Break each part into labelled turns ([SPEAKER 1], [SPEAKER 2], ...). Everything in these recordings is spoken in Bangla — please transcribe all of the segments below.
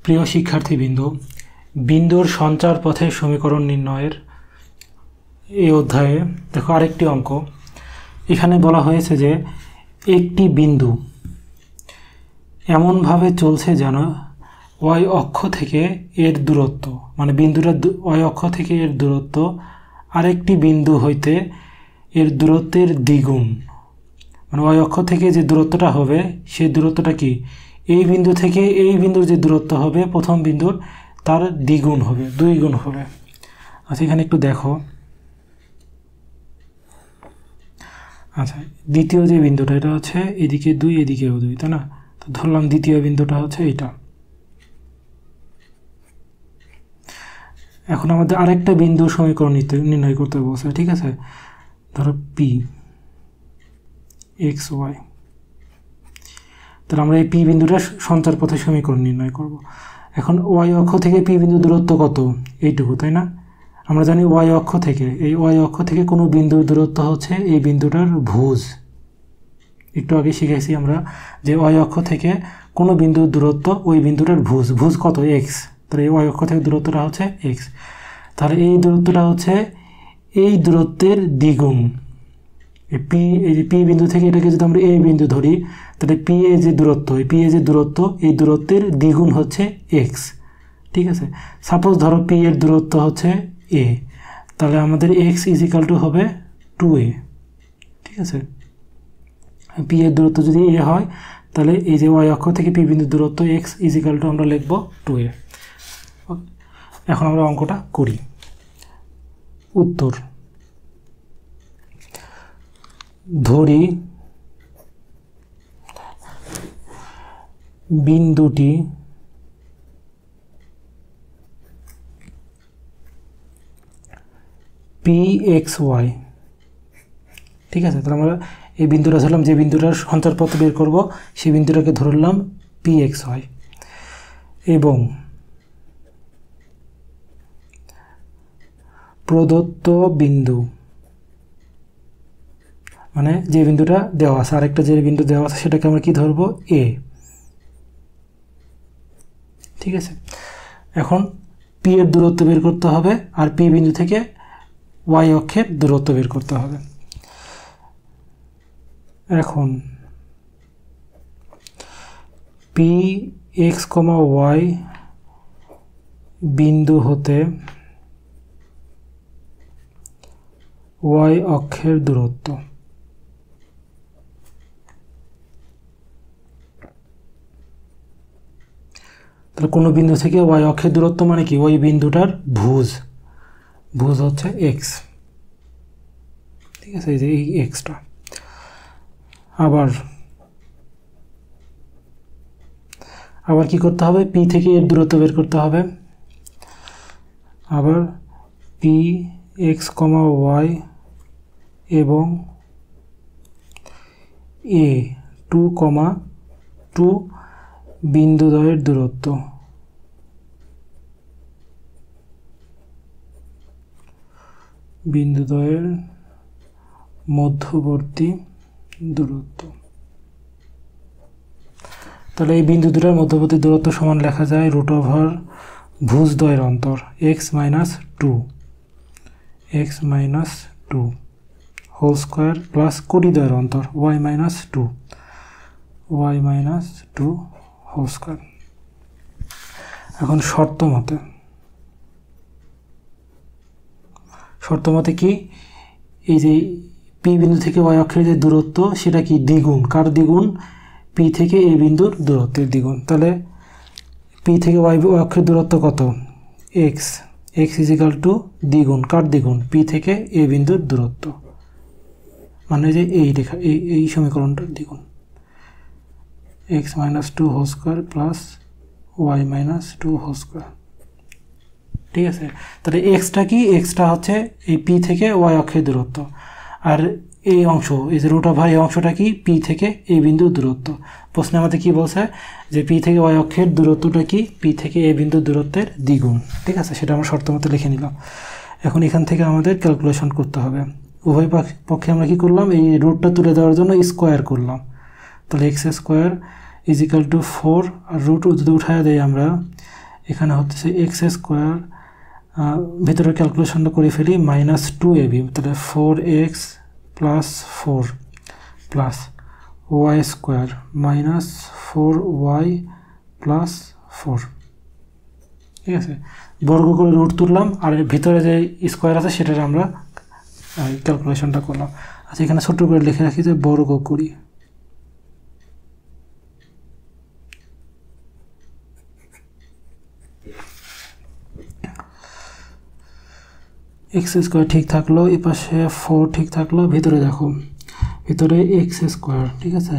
[SPEAKER 1] প্রিয় শিক্ষার্থীবৃন্দ, বিন্দুর সঞ্চার পথের সমীকরণ নির্ণয়ের এই অধ্যায়ে দেখো আরেকটি অঙ্ক। এখানে বলা হয়েছে যে একটি বিন্দু এমনভাবে চলছে যেন ওয়াই অক্ষ থেকে এর দূরত্ব, মানে বিন্দুটার ওয়াই অক্ষ থেকে এর দূরত্ব আরেকটি বিন্দু হইতে এর দূরত্বের দ্বিগুণ। মানে ওয়াই অক্ষ থেকে যে দূরত্বটা হবে সেই দূরত্বটা কি, এই বিন্দু থেকে এই বিন্দুর যে দূরত্ব হবে প্রথম বিন্দুর তার দ্বিগুণ হবে, 2 গুণ হবে। আচ্ছা, এখানে একটু দেখো। আচ্ছা, দ্বিতীয় যে বিন্দুটা এটা হচ্ছে এদিকে 2 এদিকেও 2, তাই না? তো ধরলাম দ্বিতীয় বিন্দুটা হচ্ছে এইটা। এখন আমাদের আরেকটা বিন্দুর সমীকরণ নির্ণয় করতে বলছে, ঠিক আছে? ধরো পি এক্স ওয়াই। তাহলে আমরা এই পি বিন্দুটার সঞ্চার পথের সমীকরণ নির্ণয় করব। এখন ওয়াই অক্ষ থেকে পি বিন্দু দূরত্ব কত? এইটুকু, তাই না? আমরা জানি ওয়াই অক্ষ থেকে, এই ওয়াই অক্ষ থেকে কোনো বিন্দুর দূরত্ব হচ্ছে এই বিন্দুটার ভুজ। একটু আগে শিখেছি আমরা যে ওয়াই অক্ষ থেকে কোনো বিন্দুর দূরত্ব ওই বিন্দুটার ভুজ। ভুজ কত? এক্স। তাহলে এই ওয়াই অক্ষ থেকে দূরত্বটা হচ্ছে এক্স। তাহলে এই দূরত্বটা হচ্ছে এই দূরত্বের দ্বিগুণ। এই যে পি বিন্দু থেকে এটাকে যদি আমরা এ বিন্দু ধরি, তাহলে পি এ যে দূরত্ব, এই দূরত্বের দ্বিগুণ হচ্ছে এক্স, ঠিক আছে? সাপোজ ধরো পি এর দূরত্ব হচ্ছে এ, তাহলে আমাদের এক্স ইজিক্যাল টু হবে 2a, ঠিক আছে? পি এর দূরত্ব যদি এ হয় তাহলে এই যে ওয়াই অক্ষ থেকে পি বিন্দুর দূরত্ব এক্স ইজিক্যাল টু আমরা লিখব 2a। এখন আমরা অঙ্কটা করি। উত্তর: ধরি বিন্দুটি পি এক্স ওয়াই, ঠিক আছে? তাহলে আমরা এই বিন্দুটা ধরলাম, যে বিন্দুটার সঞ্চার পথ বের করব সেই বিন্দুটাকে ধরলাম পি এক্স ওয়াই, এবং প্রদত্ত বিন্দু, মানে যে বিন্দুটা দেওয়া আছে, আরেকটা যে বিন্দু দেওয়া আছে সেটাকে আমরা কি ধরবো? এ, ঠিক আছে? এখন পি এর দূরত্ব বের করতে হবে আর পি বিন্দু থেকে ওয়াই অক্ষের দূরত্ব বের করতে হবে। এখন পি এক্স কমা ওয়াই বিন্দু হতে ওয়াই অক্ষের দূরত্ব, তাহলে কোনো বিন্দু থেকে ওয়াই অক্ষের দূরত্ব মানে কি? ওই বিন্দুটার ভুজ হচ্ছে এক্স, ঠিক আছে? এই যে এই এক্সটা। আবার কি করতে হবে? পি থেকে এর দূরত্ব বের করতে হবে। আবার পি এক্স কমা ওয়াই এবং এ 2,2 বিন্দুদ্বয়ের দূরত্ব, বিন্দুদ্বয়ের মধ্যবর্তী দূরত্ব। তাহলে এই বিন্দু দুটার মধ্যবর্তী দূরত্ব সমান লেখা যায় √, ভুজদ্বয়ের অন্তর x - 2 হোল স্কোয়ার প্লাস কোটিদ্বয়ের অন্তর y - 2 হোল স্কোয়ার। এখন শর্ত মতে কি, এই যে পি বিন্দু থেকে ওয়াই অক্ষের যে দূরত্ব সেটা কি দ্বিগুণ। কার দ্বিগুণ? পি থেকে এ বিন্দুর দূরত্বের দ্বিগুণ। তাহলে পি থেকে ওয়াই অক্ষের দূরত্ব কত? এক্স ইজিক্যাল টু দ্বিগুণ। কার দ্বিগুণ? পি থেকে এ বিন্দুর দূরত্ব, মানে যে এই রেখা, এই সমীকরণটার দ্বিগুণ। x - 2 whole square plus y - 2 whole square, ঠিক আছে? তাহলে এক্সটা কি? এক্সটা হচ্ছে এই পি থেকে ওয়াই অক্ষের দূরত্ব, আর এই অংশ, এই যে √, এই অংশটা কি? পি থেকে এ বিন্দুর দূরত্ব। প্রশ্নে আমাদের কি বলছে যে পি থেকে ওয়াই অক্ষের দূরত্বটা কি? পি থেকে এ বিন্দুর দূরত্বের দ্বিগুণ, ঠিক আছে? সেটা আমরা শর্ত মতো লিখে নিলাম। এখন এখান থেকে আমাদের ক্যালকুলেশন করতে হবে। উভয় পক্ষে আমরা কি করলাম? এই √টা তুলে দেওয়ার জন্য স্কোয়ার করলাম। তাহলে x² = 4, আর √, যদি উঠায় দেই আমরা এখানে হচ্ছে এক্স স্কোয়ার, ভিতরে ক্যালকুলেশনটা করে ফেলি, মাইনাস 2ab, তাহলে 4x plus 4 plus y square minus 4y plus 4। ঠিক আছে, বর্গ করে রুট তুললাম, আর ভিতরে যে স্কোয়ার আছে সেটার আমরা ক্যালকুলেশনটা করলাম। আচ্ছা, এখানে ছোট করে লিখে রাখি যে বর্গ করি। এক্স স্কোয়ার ঠিক থাকলো, এ পাশে 4 ঠিক থাকলো, ভিতরে দেখো ভিতরে এক্স স্কোয়ার, ঠিক আছে,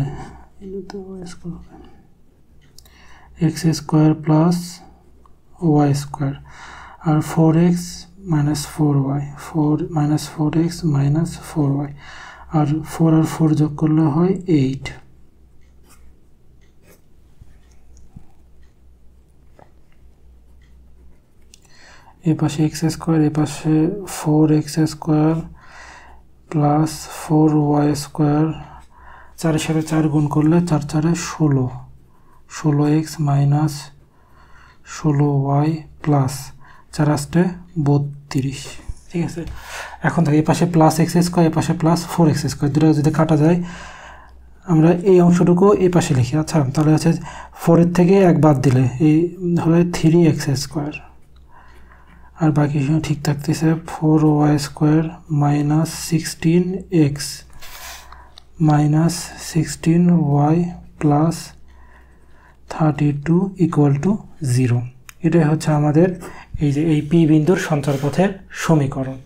[SPEAKER 1] x square plus y square, আর 4x minus 4y, 4 minus 4x minus 4y, আর 4 আর 4 যোগ করলে হয় 8। এ পাশে এক্স স্কোয়ার, এ পাশে 4x square plus 4y square, 4 এর সাথে 4 গুণ করলে 4 4 16, 16x মাইনাস 16y প্লাস 4 আসতে 32। ঠিক আছে, এখন থেকে এই পাশে প্লাস এক্স স্কোয়ার, এ পাশে প্লাস 4x স্কোয়ার, দুটো যদি কাটা যায় আমরা এই অংশটুকু এই পাশে লিখি। আচ্ছা, তাহলে হচ্ছে 4 থেকে 1 বাদ দিলে এই হলে 3x স্কোয়ার, আর বাকি ঠিক থাকতেছে 4y square minus 16x minus 16y plus 32 equal to 0। এটাই হচ্ছে আমাদের এই যে এই পি বিন্দুর সঞ্চারপথের সমীকরণ।